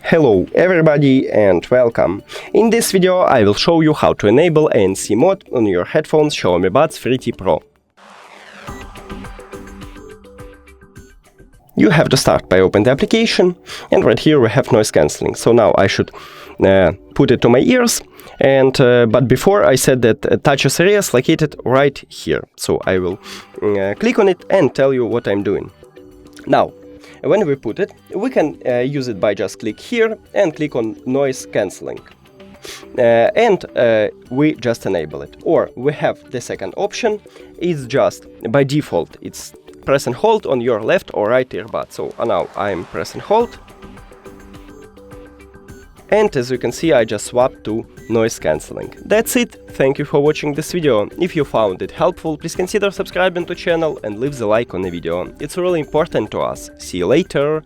Hello everybody and welcome! In this video I will show you how to enable ANC mode on your headphones XIAOMI Buds 3T Pro. You have to start by opening the application, and right here we have noise cancelling. So now I should put it to my ears, and but before I said that touch area is located right here. So I will click on it and tell you what I'm doing. Now, when we put it, we can use it by just click here and click on noise cancelling. And we just enable it. Or we have the second option, it's just by default, it's press and hold on your left or right earbud. So now I'm press and hold. And as you can see, I just swapped to noise cancelling. That's it. Thank you for watching this video. If you found it helpful, please consider subscribing to the channel and leave the like on the video. It's really important to us. See you later.